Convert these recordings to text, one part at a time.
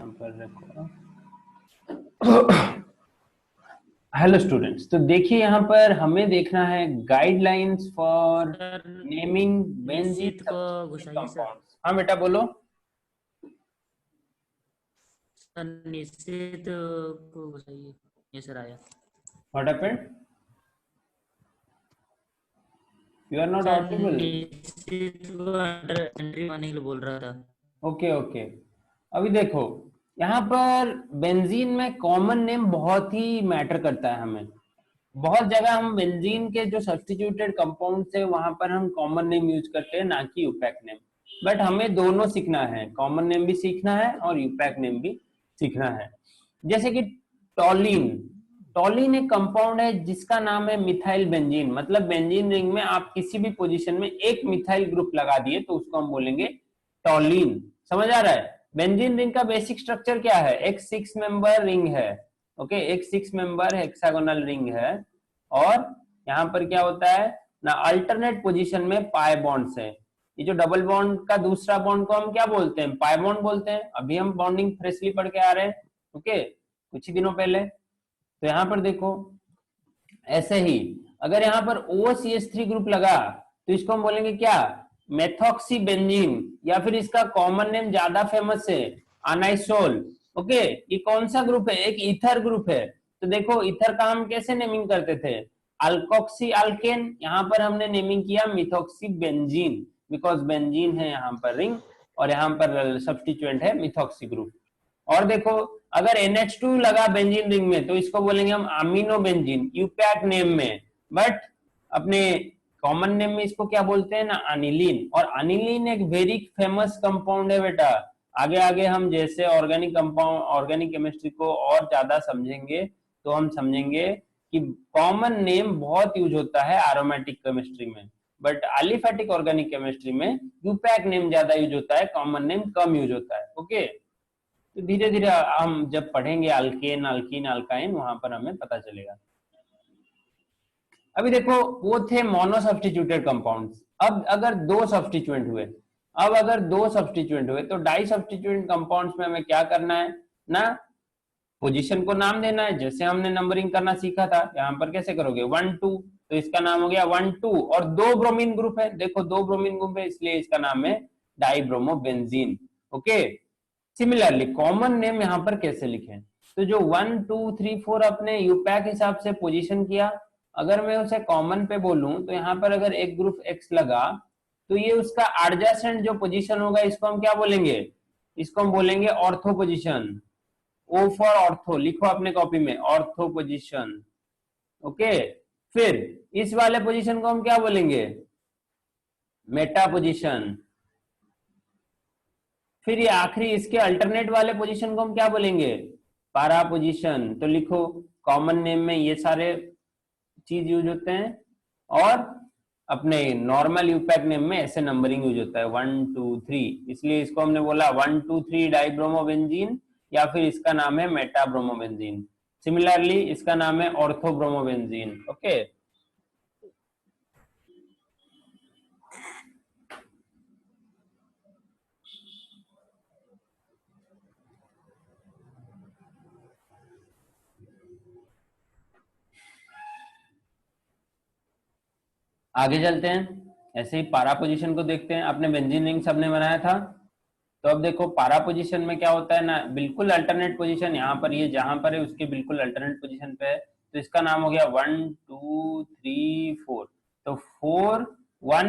यहाँ पर रखो। हेलो स्टूडेंट्स, तो देखिए यहाँ पर हमें देखना है guidelines for sir naming benzene निश्चित को सब्स्टिट्यूटेड घुसाइए सर। कंपाउंड्स। हाँ बेटा बोलो। सर निश्चित को घुसाइए। ये सर आया। What happened? You are not sir audible. निश्चित को एंट्री मारने के लिए बोल रहा था। ओके ओके, अभी देखो यहाँ पर बेंजीन में कॉमन नेम बहुत ही मैटर करता है हमें। बहुत जगह हम बेंजीन के जो सब्स्टिट्यूटेड कंपाउंड्स है वहां पर हम कॉमन नेम यूज करते हैं, ना कि यूपैक नेम। बट हमें दोनों सीखना है, कॉमन नेम भी सीखना है और यूपैक नेम भी सीखना है। जैसे कि टॉलिन। टॉलिन एक कंपाउंड है जिसका नाम है मिथाइल बेंजीन, मतलब बेंजीन रिंग में आप किसी भी पोजीशन में एक मिथाइल ग्रुप लगा दिए तो उसको हम बोलेंगे टॉलिन। समझ आ रहा है? बेंजीन रिंग का बेसिक स्ट्रक्चर क्या है? एक 6 मेंबर रिंग है। ओके, एक 6 मेंबर हेक्सागोनल रिंग है। और यहाँ पर क्या होता है ना, अल्टरनेट पोजीशन में पाई बॉन्ड्स है। ये जो डबल बॉन्ड का दूसरा बॉन्ड को हम क्या बोलते हैं? पाई बॉन्ड बोलते हैं। अभी हम बॉन्डिंग फ्रेशली पढ़ के आ रहे हैं, ओके, कुछ ही दिनों पहले। तो यहाँ पर देखो, ऐसे ही अगर यहाँ पर OCH3 ग्रुप लगा तो इसको हम बोलेंगे क्या? मेथॉक्सी बेंजीन, या फिर इसका कॉमन नेम ज्यादा फेमस है अनाइसोल। ओके, ये कौन सा ग्रुप है? एक ईथर ग्रुप है। तो देखो ईथर का हम कैसे नेमिंग करते थे? अल्कोक्सी अल्केन, यहाँ पर हमने नेमिंग किया मिथॉक्सी बेंजीन, बिकॉज बेंजीन है यहाँ पर रिंग और यहाँ पर सब्स्टिट्यूएंट है मिथॉक्सी ग्रुप। और देखो, अगर NH2 लगा बेंजीन रिंग में तो इसको बोलेंगे हम अमीनो बेंजीन, यूपैक नेम में। बट अपने कॉमन नेम में इसको क्या बोलते हैं ना, अनिलीन। और अनिलीन एक वेरी फेमस कंपाउंड है बेटा। आगे आगे हम जैसे ऑर्गेनिक कंपाउंड, ऑर्गेनिक केमिस्ट्री को और ज्यादा समझेंगे तो हम समझेंगे कि कॉमन नेम बहुत यूज होता है एरोमेटिक केमिस्ट्री में, बट एलिफेटिक ऑर्गेनिक केमिस्ट्री में यूपैक नेम ज्यादा यूज होता है, कॉमन नेम कम यूज होता है। ओके, तो धीरे धीरे हम जब पढ़ेंगे अल्केन अल्कीन अल्काइन, वहां पर हमें पता चलेगा। अभी देखो, वो थे मोनो सब्स्टिट्यूटेड कंपाउंड्स। अब अगर दो सब्स्टिट्यूएंट हुए, अब अगर दो सब्स्टिट्यूएंट हुए तो डाई सब्स्टिट्यूएंट कंपाउंड्स में हमें क्या करना है ना, पोजीशन को नाम देना है, जैसे हमने नंबरिंग करना सीखा था। यहाँ पर कैसे करोगे? 1 2, तो इसका नाम हो गया 1 2। और दो ब्रोमीन ग्रुप है, देखो दो ब्रोमीन ग्रुप है इसलिए इसका नाम है डाइब्रोमोबेंजीन। ओके, सिमिलरली कॉमन नेम यहाँ पर कैसे लिखें? तो जो 1 2 3 4 अपने यूपैक हिसाब से पोजीशन किया, अगर मैं उसे कॉमन पे बोलूं तो यहाँ पर अगर एक ग्रुप एक्स लगा तो ये उसका एडजेसेंट जो पोजीशन होगा इसको हम क्या बोलेंगे? इसको हम बोलेंगे ortho position. O for ortho, लिखो अपने कॉपी में ऑर्थो पोजीशन। ओके, फिर इस वाले पोजीशन को हम क्या बोलेंगे? Meta position. फिर ये आखिरी इसके अल्टरनेट वाले पोजीशन को हम क्या बोलेंगे? पारा पोजीशन। तो लिखो, कॉमन नेम में ये सारे चीज यूज होते हैं और अपने नॉर्मल यूपैक नेम में ऐसे नंबरिंग यूज होता है 1 2 3, इसलिए इसको हमने बोला 1 2 3 डाइब्रोमोबेंजीन, या फिर इसका नाम है मेटाब्रोमोबेंजीन। सिमिलरली इसका नाम है ऑर्थोब्रोमोबेंजीन। ओके, आगे चलते हैं। ऐसे ही पारा पोजीशन को देखते हैं। आपने बेंजीन रिंग सबने बनाया था, तो अब देखो पारा पोजीशन में क्या होता है ना, बिल्कुल अल्टरनेट पोजीशन। यहाँ पर ये जहां पर है उसके बिल्कुल अल्टरनेट पोजीशन पे है, तो इसका नाम हो गया 1 2 3 4। तो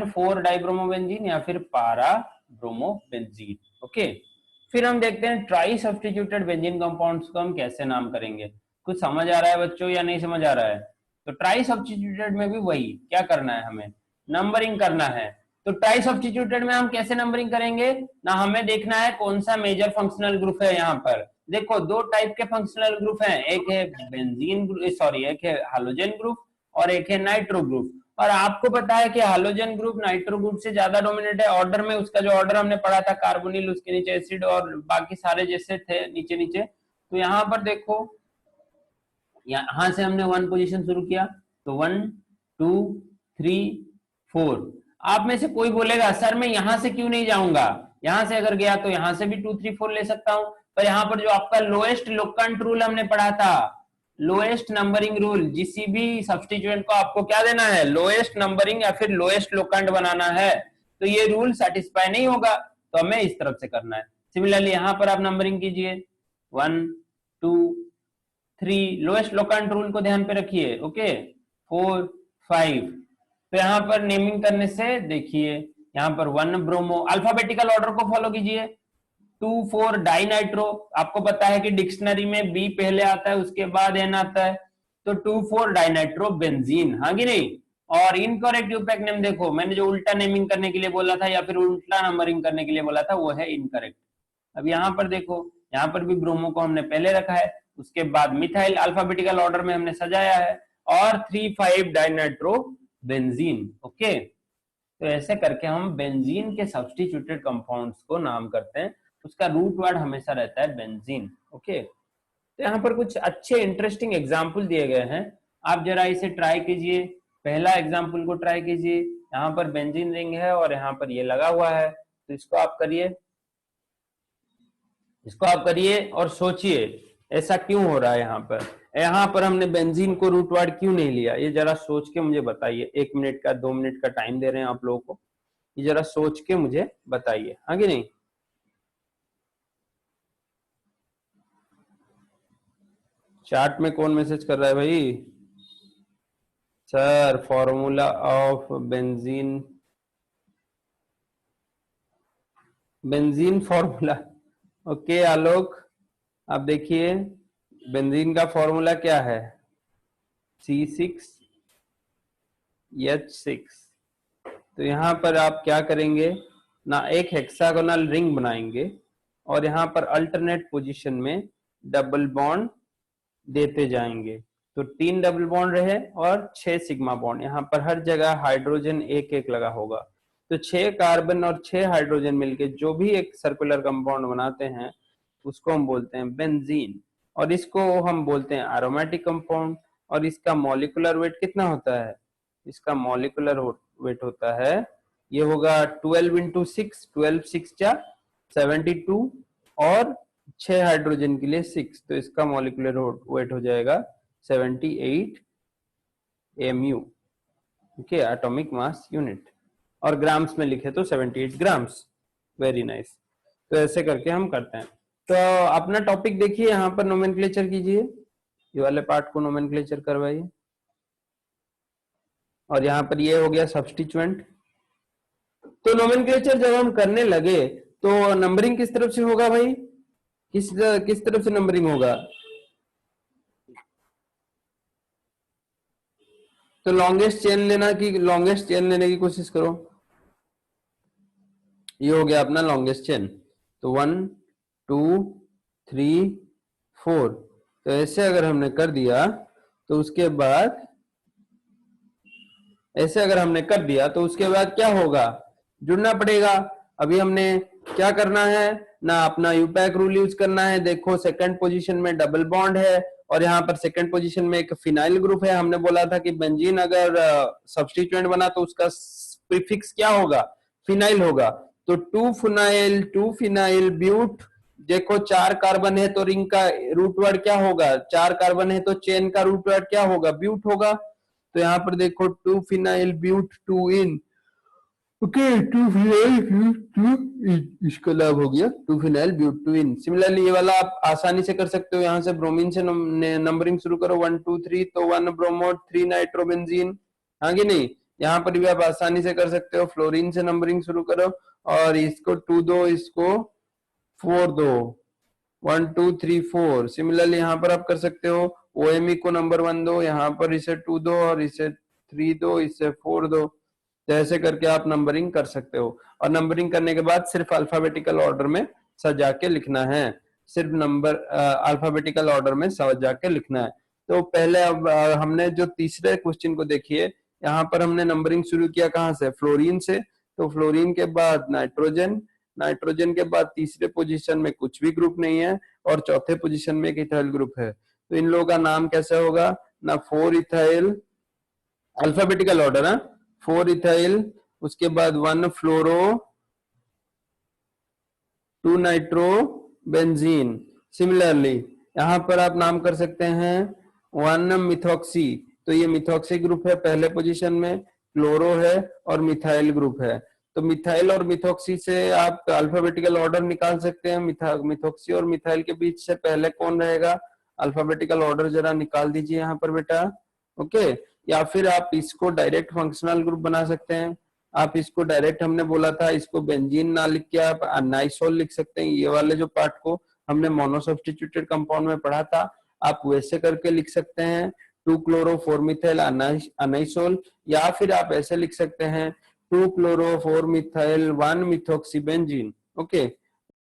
4 डाइब्रोमोबेंजीन या फिर पारा ब्रोमोबेंजीन। ओके, फिर हम देखते हैं ट्राई सब्स्टिट्यूटेड बेंजीन कंपाउंड्स को हम कैसे नाम करेंगे। कुछ समझ आ रहा है बच्चों या नहीं समझ आ रहा है? तो ट्राई सब्स्टिट्यूटेड में भी वही क्या करना है, हमें नंबरिंग करना है। तो ट्राई सब्स्टिट्यूटेड में हम कैसे नंबरिंग करेंगे ना, हमें देखना है कौन सा मेजर फंक्शनल ग्रुप है। यहाँ पर देखो दो टाइप के फंक्शनल ग्रुप हैं, एक है बेंजीन ग्रुप, सॉरी एक है हालोजन ग्रुप और एक है नाइट्रो ग्रुप। और आपको पता है कि हालोजन ग्रुप नाइट्रो ग्रुप से ज्यादा डोमिनेट है ऑर्डर में। उसका जो ऑर्डर हमने पढ़ा था, कार्बोनिल, उसके नीचे एसिड और बाकी सारे जैसे थे नीचे नीचे। तो यहाँ पर देखो, यहां से हमने 1 पोजीशन शुरू किया, तो 1 2 3 4। आप में से कोई बोलेगा सर मैं यहां से क्यों नहीं जाऊंगा, यहां से अगर गया तो यहां से भी 2 3 4 ले सकता हूं। तो यहाँ पर जो आपका लोएस्ट लोकेंट रूल हमने पढ़ा था, लोएस्ट नंबरिंग रूल, किसी भी सब्स्टिट्यूएंट को आपको क्या देना है, लोएस्ट नंबरिंग या फिर लोएस्ट लोकेंट बनाना है, तो ये रूल सेटिस्फाई नहीं होगा, तो हमें इस तरफ से करना है। सिमिलरली यहाँ पर आप नंबरिंग कीजिए 1 2 3, लोएस्ट लोकेंट रूल को ध्यान पे रखिए, ओके 4 5। तो यहाँ पर नेमिंग करने से देखिए यहाँ पर 1 ब्रोमो, अल्फाबेटिकल ऑर्डर को फॉलो कीजिए, 2 4 डाइनाइट्रो, आपको पता है कि डिक्शनरी में बी पहले आता है उसके बाद एन आता है, तो 2 4 डाइनाइट्रो बेंजीन, हाँ कि नहीं। और इनकरेक्ट यूपैक नेम देखो, मैंने जो उल्टा नेमिंग करने के लिए बोला था या फिर उल्टा नंबरिंग करने के लिए बोला था वो है इनकरेक्ट। अब यहाँ पर देखो, यहाँ पर भी ब्रोमो को हमने पहले रखा है, उसके बाद मिथाइल अल्फाबेटिकल ऑर्डर में हमने सजाया है, और 3 5 डाइनाइट्रो बेंजीन, ओके। तो ऐसे करके हम बेंजीन के सब्स्टिट्यूटेड कंपाउंड्स को नाम करते हैं, उसका रूट वर्ड हमेशा रहता है बेंजीन, ओके। तो यहाँ पर कुछ अच्छे इंटरेस्टिंग एग्जाम्पल दिए गए हैं, आप जरा इसे ट्राई कीजिए। पहला एग्जाम्पल को ट्राई कीजिए, यहाँ पर बेंजीन रिंग है और यहाँ पर ये लगा हुआ है, तो इसको आप करिए, इसको आप करिए और सोचिए ऐसा क्यों हो रहा है। यहाँ पर हमने बेंजीन को रूट वर्ड क्यों नहीं लिया, ये जरा सोच के मुझे बताइए। 1 मिनट का 2 मिनट का टाइम दे रहे हैं आप लोगों को, ये जरा सोच के मुझे बताइए, हाँ कि नहीं। चैट में कौन मैसेज कर रहा है भाई, sir formula of benzene, benzene formula, okay Alok आप देखिए बेंजीन का फॉर्मूला क्या है, C6H6। तो यहाँ पर आप क्या करेंगे ना, एक हेक्सागोनल रिंग बनाएंगे और यहाँ पर अल्टरनेट पोजीशन में डबल बॉन्ड देते जाएंगे, तो 3 डबल बॉन्ड रहे और 6 सिग्मा बॉन्ड, यहाँ पर हर जगह हाइड्रोजन एक एक लगा होगा, तो 6 कार्बन और 6 हाइड्रोजन मिलके जो भी एक सर्कुलर कंपाउंड बनाते हैं उसको हम बोलते हैं बेंजीन, और इसको हम बोलते हैं एरोमेटिक कंपाउंड। और इसका मॉलिक्यूलर वेट कितना होता है, इसका मॉलिक्यूलर वेट होता है, ये होगा 12 into 6, 12 6 जा 72 और 6 हाइड्रोजन के लिए 6, तो इसका मॉलिक्यूलर वेट हो जाएगा 78 mu, okay, atomic mass unit, और ग्राम्स में लिखे तो 78 ग्राम्स, वेरी नाइस। तो ऐसे करके हम करते हैं। तो अपना टॉपिक देखिए, यहाँ पर नोमेनक्लेचर कीजिए, ये वाले पार्ट को नोमेनक्लेचर करवाइए, और यहाँ पर ये हो गया सब्स्टिट्यूएंट। तो नोमेनक्लेचर जब हम करने लगे तो नंबरिंग किस तरफ से होगा भाई, किस तरफ से नंबरिंग होगा, तो लॉन्गेस्ट चेन लेना की लॉन्गेस्ट चेन लेने की कोशिश करो, ये हो गया अपना लॉन्गेस्ट चेन, तो 1 2 3 4। तो ऐसे अगर हमने कर दिया तो उसके बाद ऐसे अगर हमने कर दिया तो उसके बाद क्या होगा, जुड़ना पड़ेगा। अभी हमने क्या करना है ना, अपना यूपैक रूल यूज करना है। देखो सेकंड पोजीशन में डबल बॉन्ड है और यहाँ पर सेकंड पोजीशन में एक फिनाइल ग्रुप है। हमने बोला था कि बेंजीन अगर सब्स्टिट्यूएंट बना तो उसका प्रीफिक्स क्या होगा, फिनाइल होगा, तो 2 फिनाइल ब्यूट। देखो 4 कार्बन है तो रिंग का रूट वर्ड क्या होगा, 4 कार्बन है तो चेन का रूट वर्ड क्या होगा, ब्यूट होगा। तो यहाँ पर देखो 2 phenyl but 2 ene, okay 2 phenyl but 2 ene, इसका लाभ हो गया 2 फिनाइल ब्यूट 2 इन। सिमिलरली ये वाला आप आसानी से कर सकते हो, यहाँ से ब्रोमीन से नंबरिंग शुरू करो 1 2 3, तो 1 ब्रोमो 3 नाइट्रोबेंजीन, हाँ कि नहीं। यहाँ पर भी आप आसानी से कर सकते हो, फ्लोरीन से नंबरिंग शुरू करो और इसको 2 दो, इसको 4 दो, 1 2 3 4। सिमिलरली यहाँ पर आप कर सकते हो, OMe को नंबर 1 दो, यहाँ पर इसे 2 दो और इसे 3 दो, इसे 4 दो। तो ऐसे करके आप नंबरिंग कर सकते हो, और नंबरिंग करने के बाद सिर्फ अल्फाबेटिकल ऑर्डर में सजा के लिखना है, सिर्फ नंबर अल्फाबेटिकल ऑर्डर में सजा के लिखना है। तो पहले अब हमने जो तीसरे क्वेश्चन को देखिए, यहाँ पर हमने नंबरिंग शुरू किया कहाँ से, फ्लोरीन से। तो फ्लोरीन के बाद नाइट्रोजन, नाइट्रोजन के बाद तीसरे पोजीशन में कुछ भी ग्रुप नहीं है और चौथे पोजीशन में एक इथाइल ग्रुप है। तो इन लोगों का नाम कैसे होगा ना, 4 इथाइल, अल्फाबेटिकल ऑर्डर है, 4 इथाइल, उसके बाद 1 फ्लोरो, 2 नाइट्रो, बेंजीन। सिमिलरली यहाँ पर आप नाम कर सकते हैं 1 मिथॉक्सी, तो ये मिथॉक्सी ग्रुप है पहले पोजीशन में, क्लोरो है और मिथाइल ग्रुप है। तो मिथाइल और मिथॉक्सी से आप अल्फाबेटिकल ऑर्डर निकाल सकते हैं। मिथॉक्सी और मिथाइल के बीच से पहले कौन रहेगा, अल्फाबेटिकल ऑर्डर जरा निकाल दीजिए यहाँ पर बेटा। ओके, या फिर आप इसको डायरेक्ट फंक्शनल ग्रुप बना सकते हैं। आप इसको डायरेक्ट, हमने बोला था इसको बेंजीन ना लिख के आप नाइसोल लिख सकते हैं। ये वाले जो पार्ट को हमने मोनो सब्स्टिट्यूटेड कंपाउंड में पढ़ा था, आप वैसे करके लिख सकते हैं 2 क्लोरो 4 मिथाइल अनाइसोल, या फिर आप ऐसे लिख सकते हैं 2 chloro 4 methyl 1 methoxy benzene. Okay,